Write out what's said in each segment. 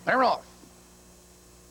They're off.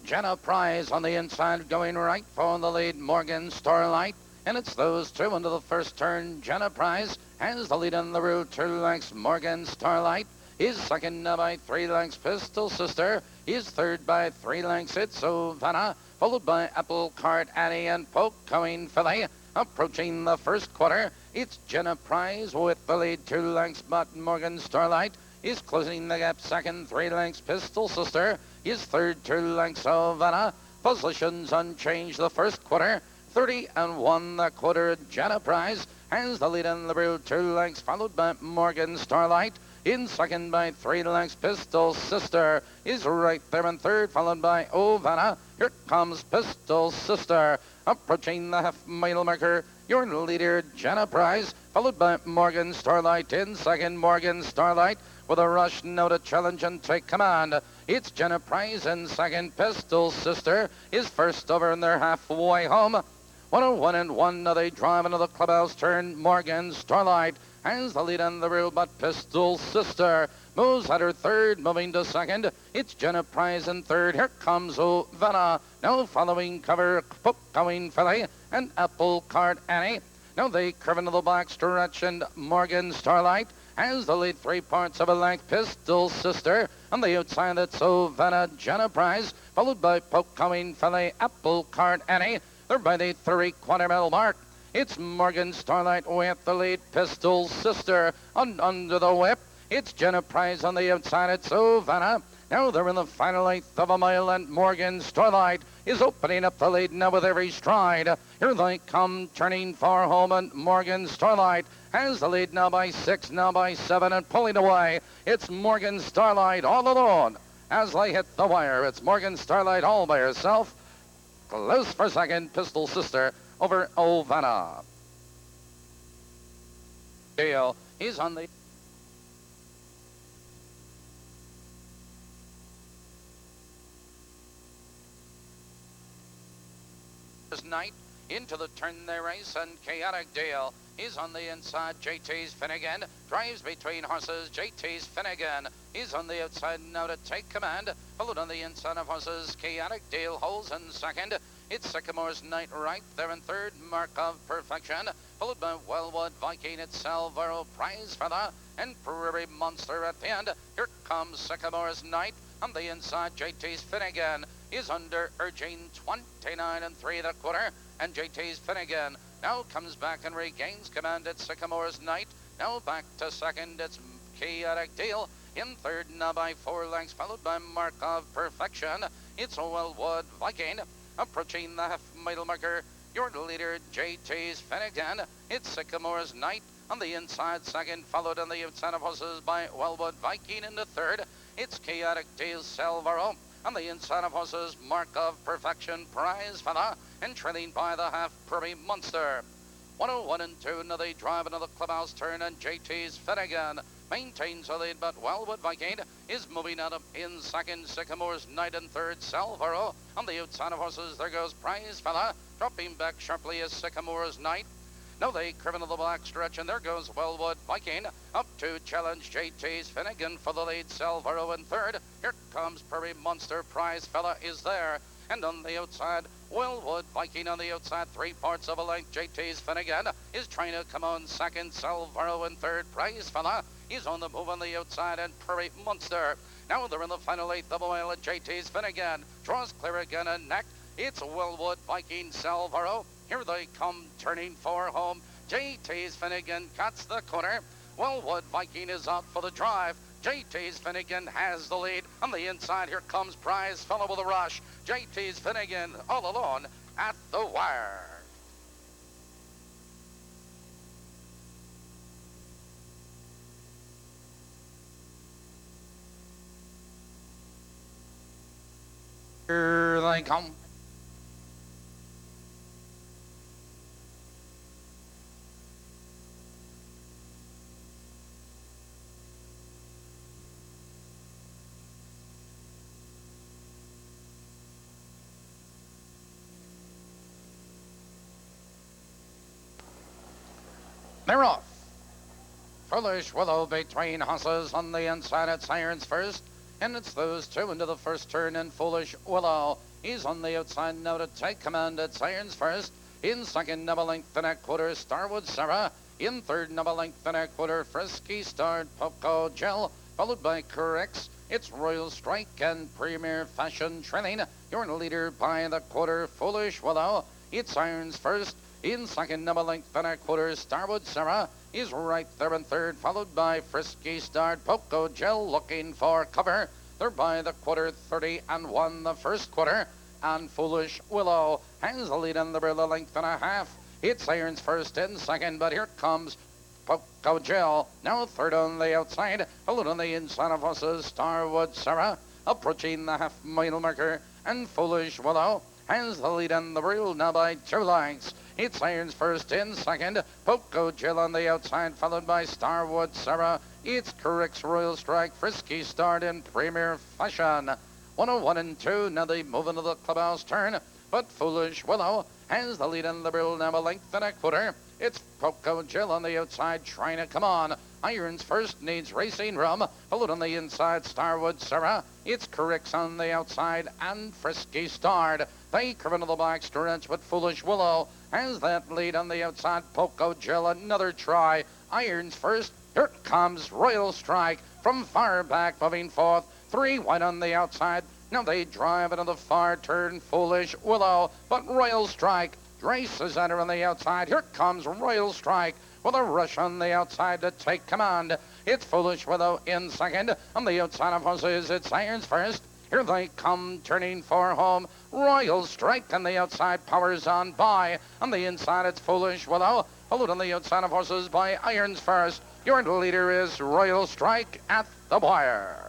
Jenna Prize on the inside going right for the lead, Morgan Starlight. And it's those two into the first turn. Jenna Prize has the lead in the route. 2 lengths, Morgan Starlight. Is second by 3 lengths, Pistol Sister. Is third by 3 lengths, It's Savannah. Followed by Apple Cart Annie and Pokecoin Fillet. Approaching the first quarter, it's Jenna Prize with the lead. 2 lengths, but Morgan Starlight is closing the gap second. 3 lengths, Pistol Sister is third. 2 lengths, Savannah. Positions unchanged the first quarter. 30-1 the quarter. Jenna Prize has the lead in the route. 2 lengths, followed by Morgan Starlight. In second by 3 lengths, Pistol Sister is right there in third, followed by Ovana. Here comes Pistol Sister. Approaching the half-mile marker, your leader, Jenna Prize, followed by Morgan Starlight. In second, Morgan Starlight with a rush now to challenge and take command. It's Jenna Prize in second. Pistol Sister is first over, and they're halfway home. 101-1, now they drive into the clubhouse turn. Morgan Starlight has the lead on the route, but Pistol Sister moves at her third, moving to second. It's Jenna Prize in third. Here comes Ovana. Now following cover, Pokecoin Fillet and Apple Cart Annie. Now they curve into the black stretch, and Morgan Starlight has the lead 3/4 length. Pistol Sister on the outside, that's Ovana. Jenna Prize, followed by Pokecoin Fillet, Apple Cart Annie. They're by the 3/4 mile mark. It's Morgan Starlight with the lead. Pistol Sister under the whip. It's Jenna Prize on the outside. It's Savannah. Now they're in the final 1/8 of a mile, and Morgan Starlight is opening up the lead now with every stride. Here they come, turning for home, and Morgan Starlight has the lead now by 6, now by 7, and pulling away. It's Morgan Starlight all alone as they hit the wire. It's Morgan Starlight all by herself. Close for second, Pistol Sister over Ovana. Deal. He's on the night. Into the turn they race, and Chaotic Dale is on the inside. JT's Finnegan drives between horses. JT's Finnegan is on the outside now to take command. Followed on the inside of horses. Chaotic Dale holds in second. It's Sycamore's Night right there in third. Mark of Perfection. Followed by Wellwood Viking. It's Salvaro Prize Feather and Prairie Monster at the end. Here comes Sycamore's Night. On the inside, JT's Finnegan is under urging 29 3/4. And JT's Finnegan now comes back and regains command at Sycamore's Night. Now back to second, it's Chaotic Deal. In third now by 4 lengths, followed by Mark of Perfection. It's Wellwood Viking. Approaching the half-mile marker, your leader, JT's Finnegan. It's Sycamore's Night on the inside second, followed on the outside of horses by Wellwood Viking into third. It's Chaotic Deal Salvaro. On the inside of horses, Mark of Perfection, Prize Fella, and trailing by the half Prairie Monster. 101-2, now they drive another clubhouse turn, and JT's Finnegan maintains the lead, but Wellwood Viking is moving out of in second. Sycamore's Night in third. Salvaro on the outside of horses. There goes Prize Fella, dropping back sharply as Sycamore's Night. Now they curve into the black stretch, and there goes Wellwood Viking up to challenge JT's Finnegan for the lead. Salvaro in third. Here comes Prairie Monster. Prize Fella is there. And on the outside, Wellwood Viking on the outside, 3/4 length. JT's Finnegan is trying to come on second. Salvaro in third. Prize Fella is on the move on the outside, and Prairie Monster. Now they're in the final 1/8 of a mile, and JT's Finnegan draws clear again and neck. It's Wellwood Viking. Salvaro. Here they come, turning for home. JT's Finnegan cuts the corner. Wellwood Viking is out for the drive. JT's Finnegan has the lead. On the inside, here comes Prize Fellow with a rush. JT's Finnegan all alone at the wire. Here they come. They're off. Foolish Willow between horses on the inside. It's Irons first. And it's those two into the first turn, and Foolish Willow. He's on the outside now to take command. It's Irons first. In second, double length and a quarter, Starwood Sarah. In third, double length and a quarter, Frisky Star, Poco Gel. Followed by Correx. It's Royal Strike and Premier Fashion Trailing. Your leader by the quarter, Foolish Willow. It's Irons first. In second, double length and a quarter, Starwood Sarah is right there in third, followed by Frisky Star, Poco Gel looking for cover. They're by the quarter, 30 and 1 the first quarter. And Foolish Willow has the lead in the rear, length and a half. It's Irons first in second, but here comes Poco Gel, now third on the outside, followed on the inside of horses, Starwood Sarah, approaching the half-mile marker, and Foolish Willow has the lead in the rear now by 2 lengths. It's Irons first in second, Poco Gel on the outside, followed by Starwood Sarah. It's Correct's Royal Strike, Frisky Start in Premier Fashion. 101 and 2, now they move into the clubhouse turn, but Foolish Willow has the lead in the rear now a length and a quarter. It's Poco Gel on the outside trying to come on. Irons first needs racing room, followed on the inside Starwood Sarah. It's Corrects on the outside and Frisky Start. They curve into the back stretch, but Foolish Willow has that lead on the outside. Poco Gel another try. Irons first. Here comes Royal Strike from far back, moving forth. 3 wide on the outside. Now they drive into the far turn. Foolish Willow, but Royal Strike races under on the outside. Here comes Royal Strike with a rush on the outside to take command. It's Foolish Willow in second. On the outside of horses, it's Irons first. Here they come, turning for home. Royal Strike on the outside, powers on by. On the inside, it's Foolish Willow, followed on the outside of horses by Irons first. Your leader is Royal Strike at the wire.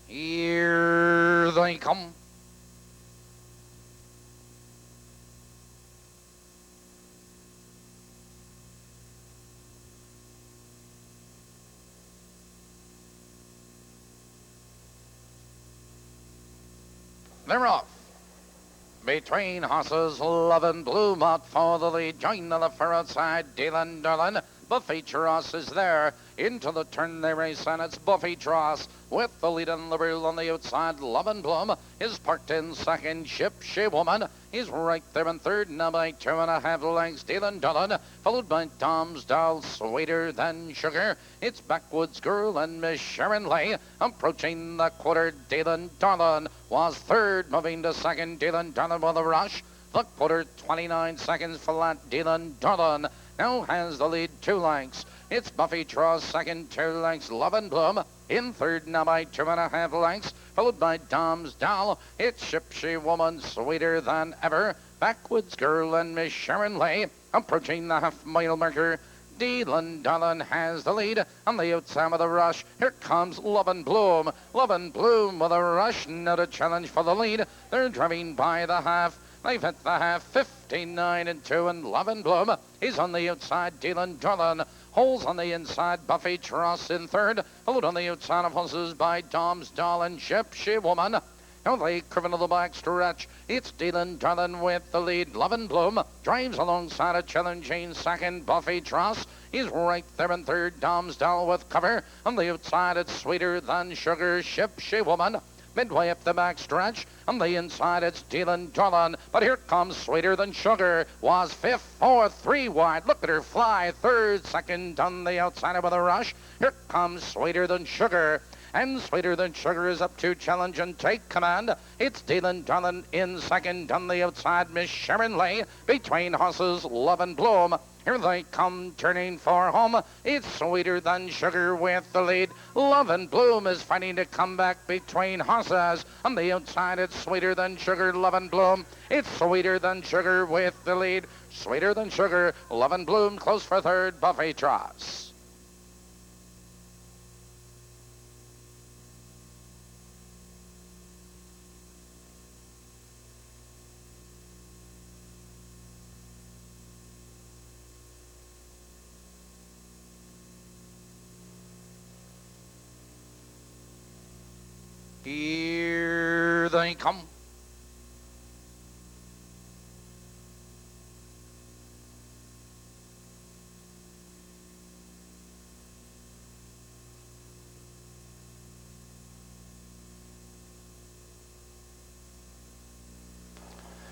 Here they come. They're off. Between horses, Love and Blue out for the lead. Join the far outside, Dylan Darlin. Buffy Tross is there. Into the turn they race, and it's Buffy Tross with the lead in the rear on the outside. Love and Bloom is parked in second. Ship She Woman is right there in third, now by 2.5 lengths. Dylan Darlin, followed by Tom's Doll, Sweeter Than Sugar. It's Backwoods Girl and Miss Sharon Lay approaching the quarter. Dylan Darlin was third, moving to second. Dylan Darlin with a rush. The quarter, 29 seconds flat. Dylan Darlin now has the lead 2 lengths. It's Buffy Tross second, 2 lengths. Love and Bloom in third, now by 2.5 lengths, followed by Dom's Doll. It's Ship She Woman, Sweeter Than Ever. Backwoods Girl and Miss Sharon Lay approaching the half-mile marker. Dylan Darlin has the lead on the outside of the rush. Here comes Love and Bloom. Love and Bloom with a rush, not a challenge for the lead. They're driving by the half. They've hit the half, 59 and 2, and Love and Bloom is on the outside. Dylan Darlin holds on the inside. Buffy Tross in third, followed on the outside of horses by Dom's Doll and Ship She Woman. Now they curve into the back stretch. It's Dylan Darlin with the lead. Love and Bloom drives alongside a challenging second. Buffy Tross is right there in third. Dom's Doll with cover. On the outside, it's Sweeter Than Sugar. Ship She Woman midway up the back stretch. On the inside, it's Dylan Darlin. But here comes Sweeter Than Sugar. Was fifth, fourth, 3 wide. Look at her fly. Third, second on the outside with a rush. Here comes Sweeter Than Sugar. And Sweeter Than Sugar is up to challenge and take command. It's Dylan Darlin in second. On the outside, Miss Sharon Lay. Between horses, Love and Bloom. Here they come, turning for home. It's Sweeter Than Sugar with the lead. Love and Bloom is fighting to come back between horses. On the outside, it's Sweeter Than Sugar, Love and Bloom. It's Sweeter Than Sugar with the lead. Sweeter Than Sugar, Love and Bloom, close for third, Buffy Tross. Here they come.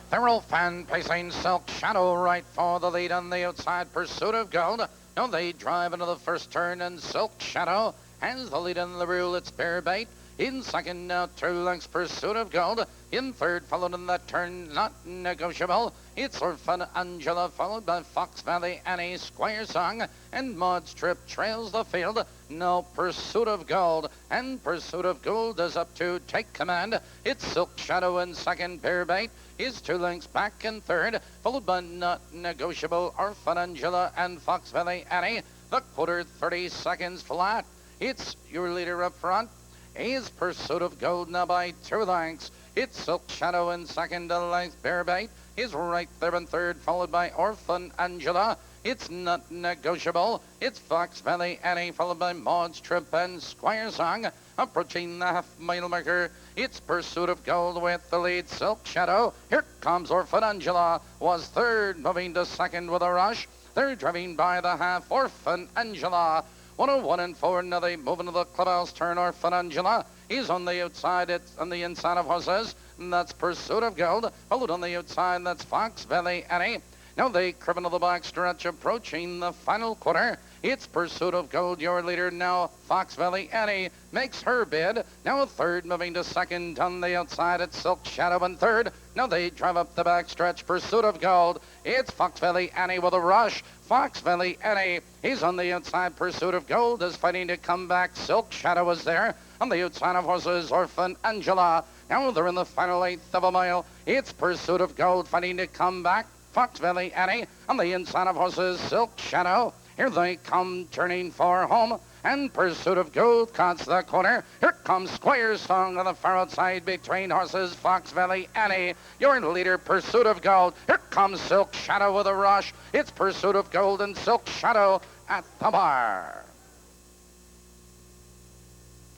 Thorough fan pacing Silk Shadow right for the lead on the outside. Pursuit of Gold. Now they drive into the first turn, and Silk Shadow has the lead in the rule. It's Bear Bait. In second now, 2 lengths Pursuit of Gold. In third, followed in that turn, Not Negotiable. It's Orphan Angela, followed by Fox Valley Annie, Squire Song, and Maud's Trip trails the field. Now Pursuit of Gold, and Pursuit of Gold is up to take command. It's Silk Shadow in second, Bear Bait is 2 lengths back in third, followed by Not Negotiable, Orphan Angela, and Fox Valley Annie. The quarter 30 seconds flat. It's your leader up front. Is Pursuit of Gold now by 2 lengths. It's Silk Shadow in second, 1 length. Bear Bait is right there in third, followed by Orphan Angela. It's Not Negotiable. It's Fox Valley Annie, followed by Maud's Trip and Squire Song. Approaching the half-mile marker, it's Pursuit of Gold with the lead. Silk Shadow. Here comes Orphan Angela. Was third, moving to second with a rush. They're driving by the half. Orphan Angela. 101 and 4. Now they move into the clubhouse turn. Orphan Angela. He's on the outside. It's on the inside of horses. And that's Pursuit of Gold. Followed on the outside. That's Fox Valley Annie. Now they curve into the back stretch, approaching the final quarter. It's Pursuit of Gold, your leader now. Fox Valley Annie makes her bid. Now a third, moving to second on the outside. It's Silk Shadow in third. Now they drive up the back stretch. Pursuit of Gold. It's Fox Valley Annie with a rush. Fox Valley Annie, he's on the outside. Pursuit of Gold is fighting to come back. Silk Shadow is there. On the outside of horses, Orphan Angela. Now they're in the final 1/8 of a mile. It's Pursuit of Gold fighting to come back. Fox Valley Annie on the inside of horses, Silk Shadow. Here they come, turning for home, and Pursuit of Gold cuts the corner. Here comes Squire Song on the far outside between horses, Fox Valley Annie. Your leader, Pursuit of Gold. Here comes Silk Shadow with a rush. It's Pursuit of Gold and Silk Shadow at the bar.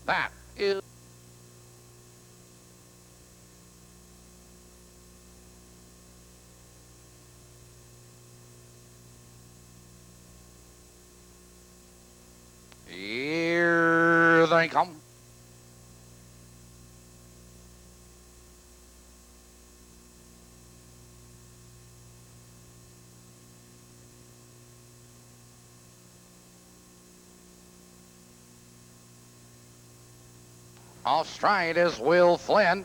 That is... Here they come. Off stride is Will Flynn.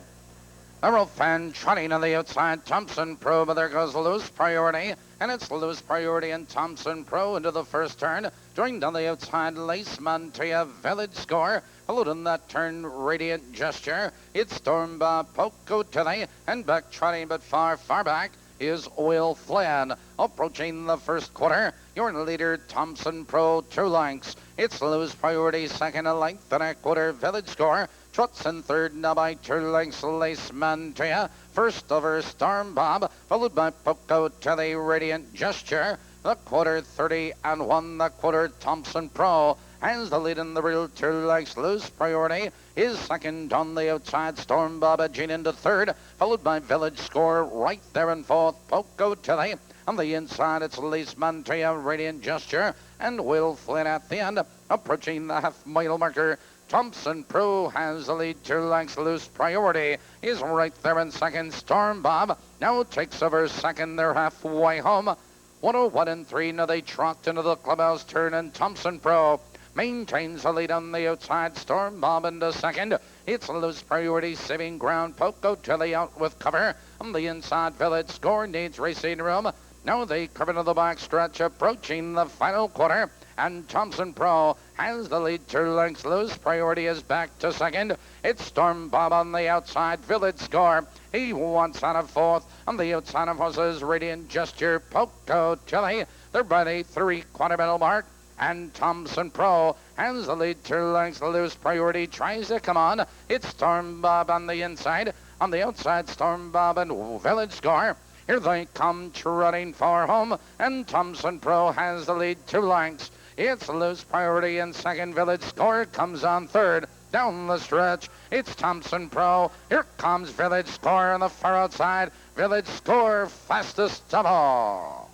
The rope fan trotting on the outside. Thompson Pro, but there goes Loose Priority. And it's Loose Priority and Thompson Pro into the first turn. Joined on the outside, Lace Montoya, Village Score. Followed in that turn, Radiant Gesture. It's Storm Bob, Poco Tilly. And back trotting, but far, far back, is Will Flynn. Approaching the first quarter, your leader, Thompson Pro, 2 lengths. It's Loose Priority, second, 1 length and a quarter. Village Score. Trots in third, now by 2 lengths, Lace Montoya. First over, Storm Bob, followed by Poco Tilly, Radiant Gesture. The quarter 30 and 1, the quarter Thompson Pro has the lead in the real. 2 lengths, Loose Priority is second on the outside. Storm Bob edging into third, followed by Village Score right there in fourth. Poco Tilly on the inside. It's Lace Montoya, Radiant Gesture, and Will Flynn at the end. Approaching the half-mile marker, Thompson Pro has the lead. 2 lengths, Loose Priority is right there in second. Storm Bob now takes over second. They're halfway home. 101 and 3. Now they trot into the clubhouse turn, and Thompson Pro maintains the lead on the outside. Storm Bob into second. It's Loose Priority saving ground. Poco Tilly out with cover. On the inside, Village Score needs racing room. Now they curve into the back stretch, approaching the final quarter. And Thompson Pro has the lead. 2 lengths, Loose Priority is back to second. It's Storm Bob on the outside. Village Score, he wants out of fourth. On the outside of horses, Radiant Gesture, Poco Tilly. They're by the 3/4 mile mark. And Thompson Pro has the lead. 2 lengths, Loose Priority tries to come on. It's Storm Bob on the inside. On the outside, Storm Bob and Village Score. Here they come, trotting for home. And Thompson Pro has the lead. 2 lengths. It's Loose Priority in second. Village Score comes on third. down the stretch. It's Thompson Pro. Here comes Village Score on the far outside. Village Score fastest of all.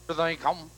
Here they come.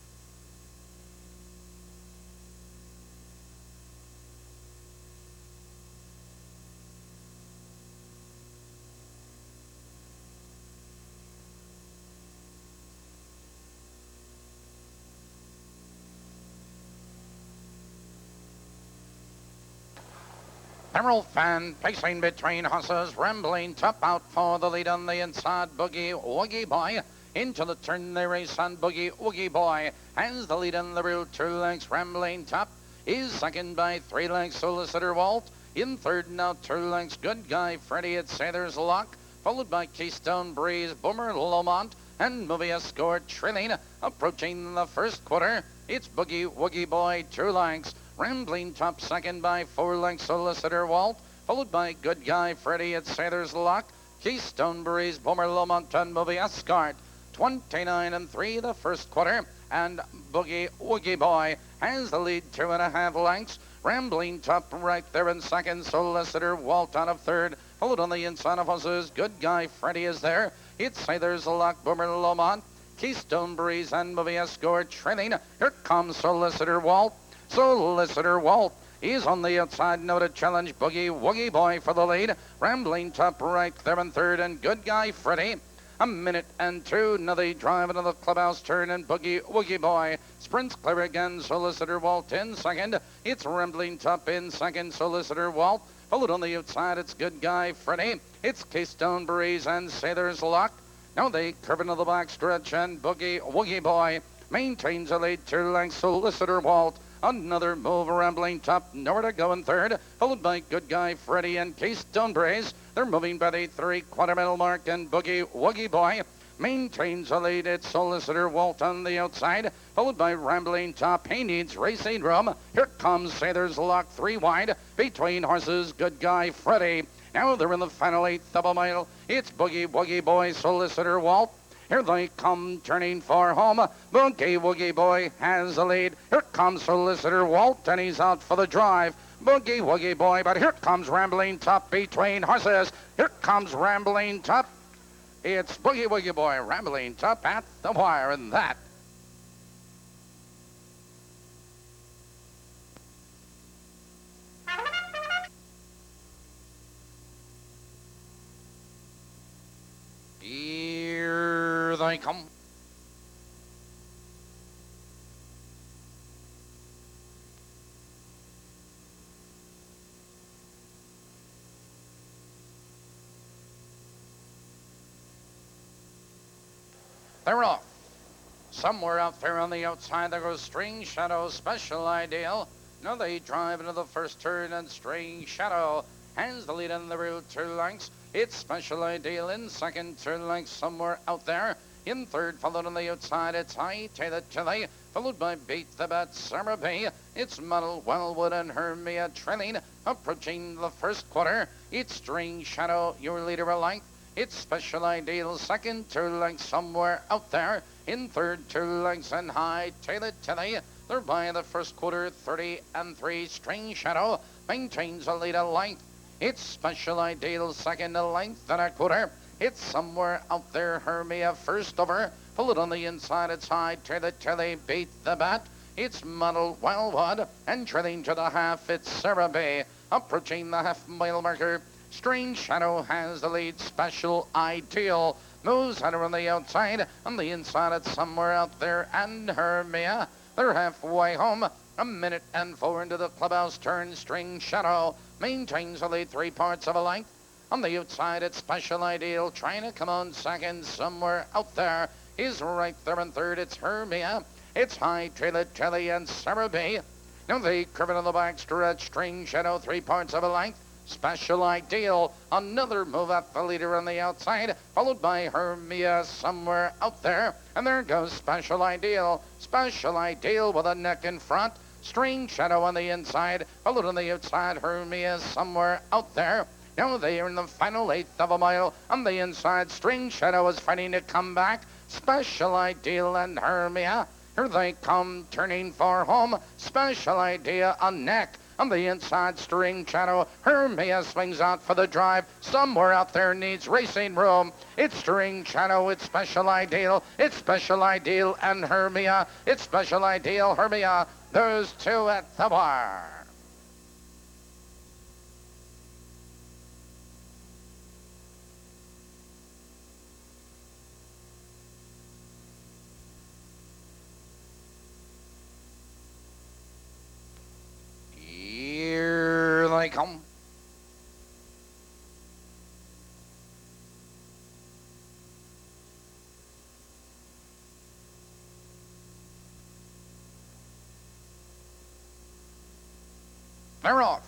Emerald Fan pacing between horses, Rambling Top out for the lead on the inside. Boogie Woogie Boy into the turn they race on. Boogie Woogie Boy has the lead on the route. 2 lengths. Rambling Top is second by 3 lengths. Solicitor Walt in third now. 2 lengths. Good Guy Freddy at Sather's Lock, followed by Keystone Breeze, Boomer Lomont, and Movie Escort trailing. Approaching the first quarter, it's Boogie Woogie Boy, 2 lengths. Rambling Top second by 4 lengths. Solicitor Walt, followed by Good Guy Freddy at Sather's Lock, Keystone Breeze, Boomer Lomont, and Movie Escort. 29 and 3 the first quarter, and Boogie Woogie Boy has the lead 2.5 lengths. Rambling Top right there in second. Solicitor Walt out of third, followed on the inside of horses. Good Guy Freddy is there. It's Sather's Lock, Boomer Lomont, Keystone Breeze, and Movie Escort trailing. Here comes Solicitor Walt. Solicitor Walt is on the outside now to challenge Boogie Woogie Boy for the lead. Rambling Top right there in third, and Good Guy Freddy. 1 minute and 2. Now they drive into the clubhouse turn, and Boogie Woogie Boy sprints clear again. Solicitor Walt in second. It's Rambling Top in second. Solicitor Walt, followed on the outside. It's Good Guy Freddy. It's Keystone Breeze and Sather's Lock. Now they curve into the back stretch, and Boogie Woogie Boy maintains a lead 2 lengths. Solicitor Walt, another move. Rambling Top nowhere to go in third, followed by Good Guy Freddy and Keystone Breeze. They're moving by the 3/4 mile mark, and Boogie Woogie Boy maintains a lead. It's Solicitor Walt on the outside, followed by Rambling Top. He needs racing room. Here comes Sather's Lock 3 wide between horses. Good Guy Freddy. Now they're in the final 1/8 of a mile. It's Boogie Woogie Boy, Solicitor Walt. Here they come, turning for home. Boogie Woogie Boy has the lead. Here comes Solicitor Walt, and he's out for the drive. Boogie Woogie Boy, but here comes Rambling Top between horses. Here comes Rambling Top. It's Boogie Woogie Boy, Rambling Top at the wire, and that here they come. They're off. Somewhere out there on the outside, there goes String Shadow, Special Ideal. Now they drive into the first turn, and String Shadow has the lead in the route 2 lengths. It's Special Ideal in second, 2 lengths somewhere out there. In third, followed on the outside, it's High Taylor Chile, followed by Beat the Bat, Summer Bay. It's Model Wellwood and Hermia trailing. Approaching the first quarter, it's String Shadow, your leader a length. It's Special Ideal second, 2 lengths somewhere out there. In third, 2 lengths, and High Taylor Tilly. They're by the first quarter, 30 and 3. String Shadow maintains a lead a length. It's Special Ideal second, a length and a quarter. It's somewhere out there, Hermia first over. Followed on the inside, it's High Taylor Tilly, Beat the Bat. It's Model Wildwood, and trailing to the half, it's Sarah Bay. Approaching the half-mile marker, String Shadow has the lead. Special Ideal moves out on the outside. On the inside, it's somewhere out there, and Hermia. They're halfway home. 1 minute and 4 into the clubhouse turn. String Shadow maintains the lead 3 parts of a length. On the outside, it's Special Ideal trying to come on second. Somewhere out there is right there in third. It's Hermia. It's High Taylor Telly and Sarah Bay. Now they curve it on the back stretch. String Shadow 3 parts of a length. Special Ideal, another move at the leader on the outside, followed by Hermia somewhere out there. And there goes Special Ideal. Special Ideal with a neck in front. String Shadow on the inside, followed on the outside. Hermia somewhere out there. Now they are in the final eighth of a mile. On the inside, String Shadow is fighting to come back. Special Ideal and Hermia. Here they come, turning for home. Special Idea on neck. On the inside, String Shadow. Hermia swings out for the drive. Somewhere out there needs racing room. It's String Shadow. It's Special Ideal. It's Special Ideal and Hermia. It's Special Ideal, Hermia. Those two at the bar. Here they come. They're off.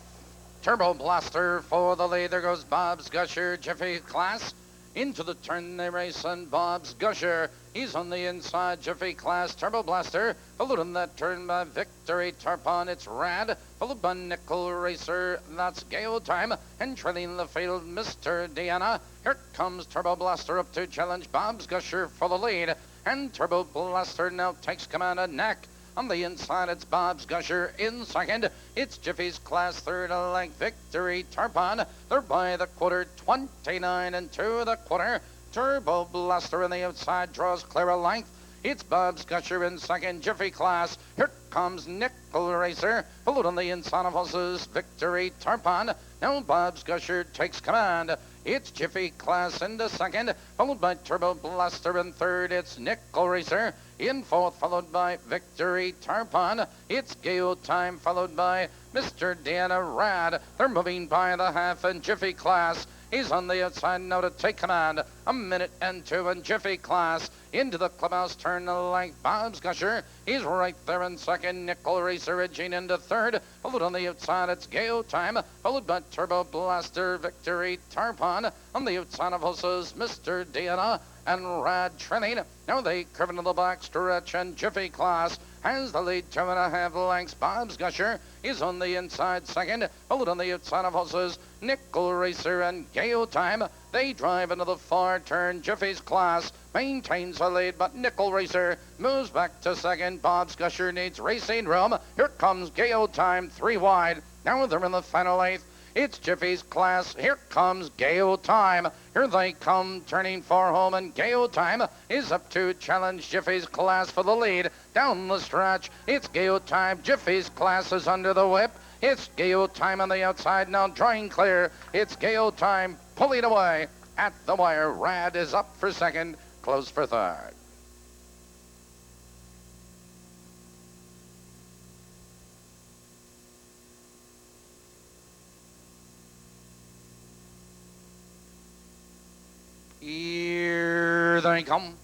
Turbo Blaster for the lead. There goes Bob's Gusher, Jiffy Class. Into the turn they race, and Bob's Gusher, he's on the inside. Jiffy Class, Turbo Blaster, followed in that turn by Victory Tarpon. It's Rad, followed by Nickel Racer, that's Gale Time, and trailing the field, Mr. Deanna. Here comes Turbo Blaster up to challenge Bob's Gusher for the lead, and Turbo Blaster now takes command of Neck. On the inside, it's Bob's Gusher. In second, it's Jiffy's Class. Third, like Victory Tarpon. They're by the quarter, 29 and 2 the quarter. Turbo Blaster on the outside draws clear a length. It's Bob's Gusher in second, Jiffy Class. Here comes Nickel Racer. Followed on the inside of horses, Victory Tarpon. Now Bob's Gusher takes command. It's Jiffy Class into second, followed by Turbo Blaster in third. It's Nickel Racer. In fourth, followed by Victory Tarpon. It's Gale Time, followed by Mr. Deanna Rad. They're moving by the half, and Jiffy Class, he's on the outside now to take command. A minute and 2, and Jiffy Class into the clubhouse turn like Bob's Gusher. He's right there in second. Nickel Racer edging into third. Followed on the outside, it's Gale Time, followed by Turbo Blaster, Victory Tarpon. On the outside of horses, Mr. Deanna and Rad trailing. Now they curve into the back stretch, and Jiffy Class has the lead 2.5 lengths. Bob's Gusher is on the inside second, followed on the outside of horses, Nickel Racer and Gale Time. They drive into the far turn. Jiffy's Class maintains the lead, but Nickel Racer moves back to second. Bob's Gusher needs racing room. Here comes Gale Time, 3 wide. Now they're in the final eighth. It's Jiffy's Class. Here comes Gale Time. Here they come, turning for home, and Gale Time is up to challenge Jiffy's Class for the lead. Down the stretch, it's Gale Time. Jiffy's Class is under the whip. It's Gale Time on the outside, now drawing clear. It's Gale Time pulling away at the wire. Rad is up for second, close for third. Here they come.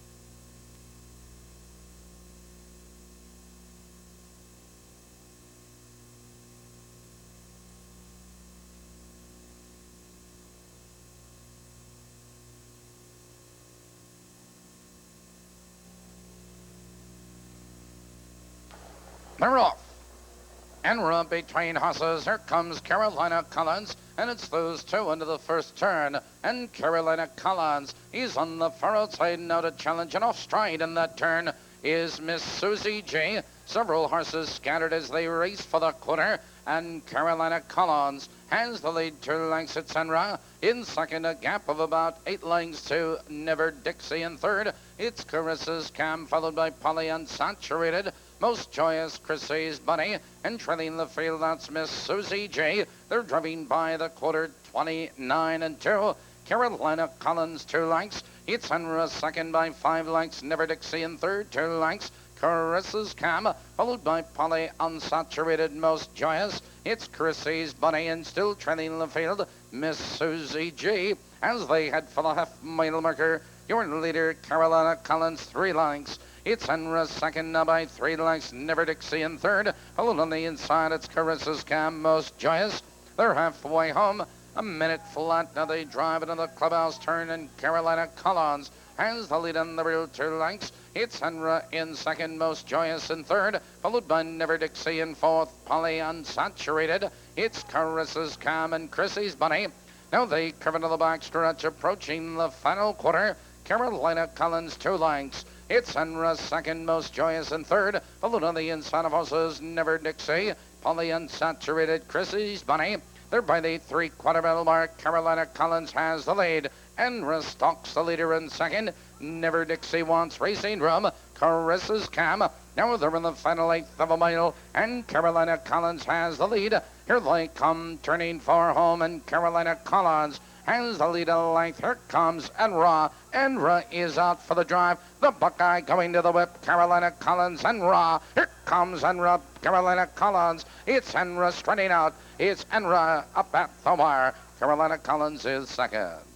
They're off. And we're up between horses. Here comes Carolina Collins, and it's those two into the first turn. And Carolina Collins, he's on the far outside now to challenge, and off stride in that turn is Miss Susie G. Several horses scattered as they race for the quarter, and Carolina Collins has the lead 2 lengths at Senra. In second, a gap of about 8 lengths to Never Dixie. In third, it's Carissa's Cam, followed by Polly Unsaturated. Most Joyous Chrissy's Bunny, and trailing the field, that's Miss Susie J. They're driving by the quarter, 29 and 2. Carolina Collins 2 lengths. It's Henry second by 5 lengths. Never Dixie in third, 2 lengths. Carissa's Cam, followed by Polly Unsaturated, Most Joyous. It's Chrissy's Bunny, and still trailing the field, Miss Susie G. As they head for the half-mile marker, your leader, Carolina Collins, 3 lengths. It's Henry second now by 3 lengths. Never Dixie in third. Followed on the inside, it's Carissa's Cam, Most Joyous. They're halfway home. A minute flat. Now they drive into the clubhouse turn, and Carolina Collins has the lead on the real 2 lengths. It's Henry in second, Most Joyous in third, followed by Never Dixie in fourth, Polly Unsaturated. It's Carissa's Cam and Chrissy's Bunny. Now they curve into the back stretch, approaching the final quarter. Carolina Collins 2 lengths. It's Enra second, most joyous in third. Followed on the inside of horses Never Dixie, Polly Unsaturated, Chrissy's Bunny. They're by the 3/4 mile mark. Carolina Collins has the lead. Enra stalks the leader in second. Never Dixie wants racing room. Carissa's Cam. Now they're in the final eighth of a mile, and Carolina Collins has the lead. Here they come, turning for home, and Carolina Collins has the lead of length. Here comes Enra. Enra is out for the drive. The Buckeye going to the whip. Carolina Collins, Enra. Here comes Enra. Carolina Collins. It's Enra strutting out. It's Enra up at the wire. Carolina Collins is second.